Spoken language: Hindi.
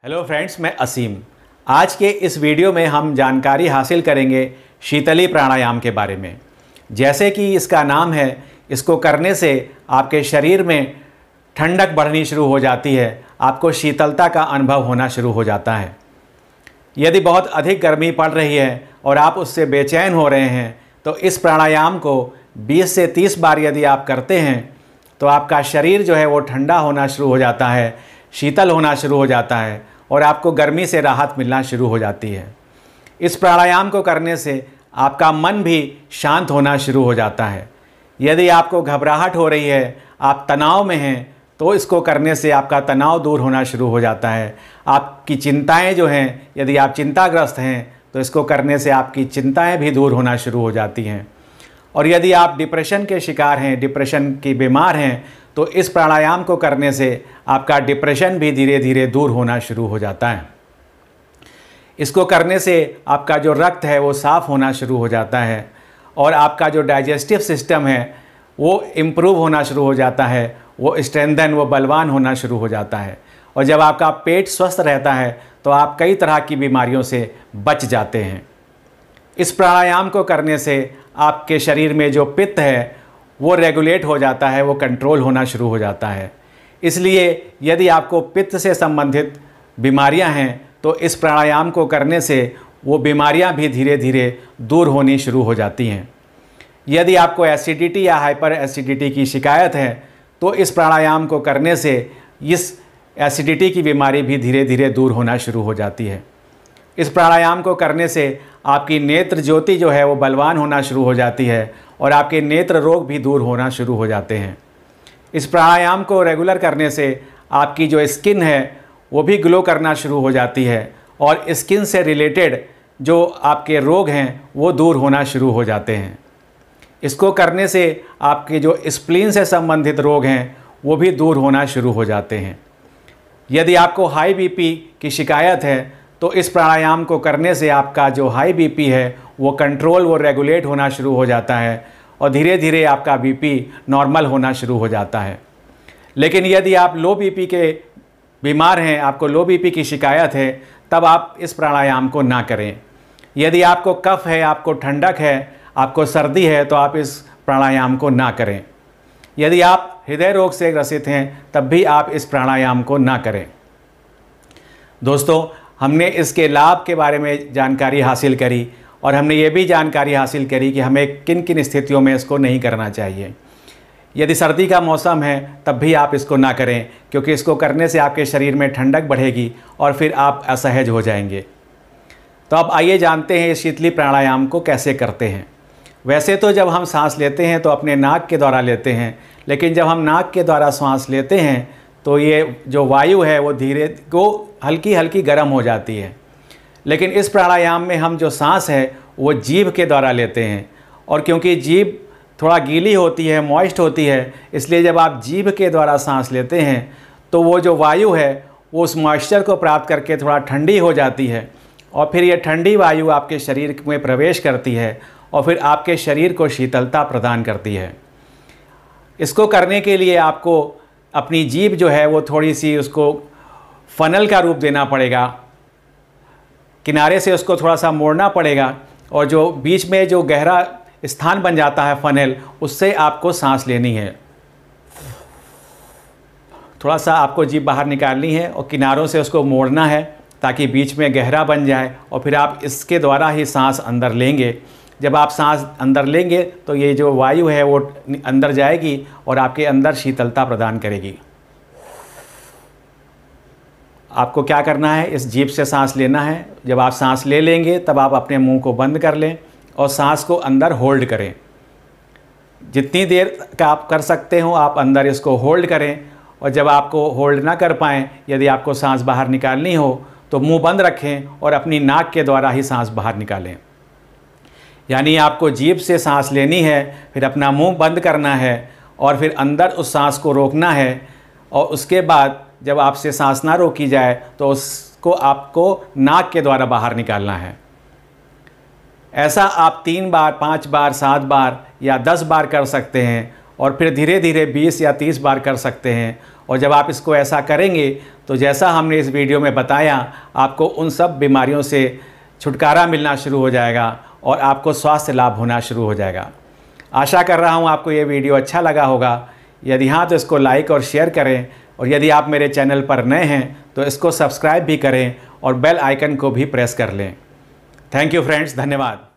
हेलो फ्रेंड्स, मैं असीम। आज के इस वीडियो में हम जानकारी हासिल करेंगे शीतली प्राणायाम के बारे में। जैसे कि इसका नाम है, इसको करने से आपके शरीर में ठंडक बढ़नी शुरू हो जाती है, आपको शीतलता का अनुभव होना शुरू हो जाता है। यदि बहुत अधिक गर्मी पड़ रही है और आप उससे बेचैन हो रहे हैं तो इस प्राणायाम को 20 से 30 बार यदि आप करते हैं तो आपका शरीर जो है वो ठंडा होना शुरू हो जाता है, शीतल होना शुरू हो जाता है और आपको गर्मी से राहत मिलना शुरू हो जाती है। इस प्राणायाम को करने से आपका मन भी शांत होना शुरू हो जाता है। यदि आपको घबराहट हो रही है, आप तनाव में हैं, तो इसको करने से आपका तनाव दूर होना शुरू हो जाता है। आपकी चिंताएं जो हैं, यदि आप चिंताग्रस्त हैं तो इसको करने से आपकी चिंताएं भी दूर होना शुरू हो जाती हैं। और यदि आप डिप्रेशन के शिकार हैं, डिप्रेशन की बीमार हैं, तो इस प्राणायाम को करने से आपका डिप्रेशन भी धीरे धीरे दूर होना शुरू हो जाता है। इसको करने से आपका जो रक्त है वो साफ़ होना शुरू हो जाता है और आपका जो डाइजेस्टिव सिस्टम है वो इम्प्रूव होना शुरू हो जाता है, वो स्ट्रेंथन, वो बलवान होना शुरू हो जाता है। और जब आपका पेट स्वस्थ रहता है तो आप कई तरह की बीमारियों से बच जाते हैं। इस प्राणायाम को करने से आपके शरीर में जो पित्त है वो रेगुलेट हो जाता है, वो कंट्रोल होना शुरू हो जाता है। इसलिए यदि आपको पित्त से संबंधित बीमारियां हैं तो इस प्राणायाम को करने से वो बीमारियां भी धीरे धीरे दूर होनी शुरू हो जाती हैं। यदि आपको एसिडिटी या हाइपर एसिडिटी की शिकायत है तो इस प्राणायाम को करने से इस एसिडिटी की बीमारी भी धीरे धीरे दूर होना शुरू हो जाती है। इस प्राणायाम को करने से आपकी नेत्र ज्योति जो है वो बलवान होना शुरू हो जाती है और आपके नेत्र रोग भी दूर होना शुरू हो जाते हैं। इस प्राणायाम को रेगुलर करने से आपकी जो स्किन है वो भी ग्लो करना शुरू हो जाती है और स्किन से रिलेटेड जो आपके रोग हैं वो दूर होना शुरू हो जाते हैं। इसको करने से आपके जो स्प्लीन से संबंधित रोग हैं वो भी दूर होना शुरू हो जाते हैं। यदि आपको हाई बीपी की शिकायत है तो इस प्राणायाम को करने से आपका जो हाई बीपी है वो कंट्रोल, वो रेगुलेट होना शुरू हो जाता है और धीरे धीरे आपका बीपी नॉर्मल होना शुरू हो जाता है। लेकिन यदि आप लो बीपी के बीमार हैं, आपको लो बीपी की शिकायत है, तब आप इस प्राणायाम को ना करें। यदि आपको कफ है, आपको ठंडक है, आपको सर्दी है तो आप इस प्राणायाम को ना करें। यदि आप हृदय रोग से ग्रसित हैं तब भी आप इस प्राणायाम को ना करें। दोस्तों, हमने इसके लाभ के बारे में जानकारी हासिल करी और हमने ये भी जानकारी हासिल करी कि हमें किन किन स्थितियों में इसको नहीं करना चाहिए। यदि सर्दी का मौसम है तब भी आप इसको ना करें, क्योंकि इसको करने से आपके शरीर में ठंडक बढ़ेगी और फिर आप असहज हो जाएंगे। तो अब आइए जानते हैं इस शीतली प्राणायाम को कैसे करते हैं। वैसे तो जब हम सांस लेते हैं तो अपने नाक के द्वारा लेते हैं, लेकिन जब हम नाक के द्वारा सांस लेते हैं तो ये जो वायु है वो धीरे को हल्की हल्की गर्म हो जाती है। लेकिन इस प्राणायाम में हम जो सांस है वो जीभ के द्वारा लेते हैं और क्योंकि जीभ थोड़ा गीली होती है, मॉइस्ट होती है, इसलिए जब आप जीभ के द्वारा सांस लेते हैं तो वो जो वायु है वो उस मॉइस्चर को प्राप्त करके थोड़ा ठंडी हो जाती है और फिर ये ठंडी वायु आपके शरीर में प्रवेश करती है और फिर आपके शरीर को शीतलता प्रदान करती है। इसको करने के लिए आपको अपनी जीभ जो है वो थोड़ी सी उसको फनल का रूप देना पड़ेगा, किनारे से उसको थोड़ा सा मोड़ना पड़ेगा और जो बीच में जो गहरा स्थान बन जाता है फनल, उससे आपको सांस लेनी है। थोड़ा सा आपको जीभ बाहर निकालनी है और किनारों से उसको मोड़ना है ताकि बीच में गहरा बन जाए और फिर आप इसके द्वारा ही सांस अंदर लेंगे। जब आप सांस अंदर लेंगे तो ये जो वायु है वो अंदर जाएगी और आपके अंदर शीतलता प्रदान करेगी। आपको क्या करना है, इस जीभ से सांस लेना है। जब आप सांस ले लेंगे तब आप अपने मुंह को बंद कर लें और सांस को अंदर होल्ड करें। जितनी देर का आप कर सकते हो आप अंदर इसको होल्ड करें और जब आपको होल्ड ना कर पाएँ, यदि आपको सांस बाहर निकालनी हो तो मुंह बंद रखें और अपनी नाक के द्वारा ही सांस बाहर निकालें। यानी आपको जीभ से सांस लेनी है, फिर अपना मुंह बंद करना है और फिर अंदर उस सांस को रोकना है और उसके बाद जब आपसे सांस ना रोकी जाए तो उसको आपको नाक के द्वारा बाहर निकालना है। ऐसा आप 3 बार, 5 बार, 7 बार या 10 बार कर सकते हैं और फिर धीरे धीरे 20 या 30 बार कर सकते हैं और जब आप इसको ऐसा करेंगे तो जैसा हमने इस वीडियो में बताया, आपको उन सब बीमारियों से छुटकारा मिलना शुरू हो जाएगा और आपको स्वास्थ्य लाभ होना शुरू हो जाएगा। आशा कर रहा हूँ आपको ये वीडियो अच्छा लगा होगा। यदि हाँ तो इसको लाइक और शेयर करें, और यदि आप मेरे चैनल पर नए हैं तो इसको सब्सक्राइब भी करें और बेल आइकन को भी प्रेस कर लें। थैंक यू फ्रेंड्स, धन्यवाद।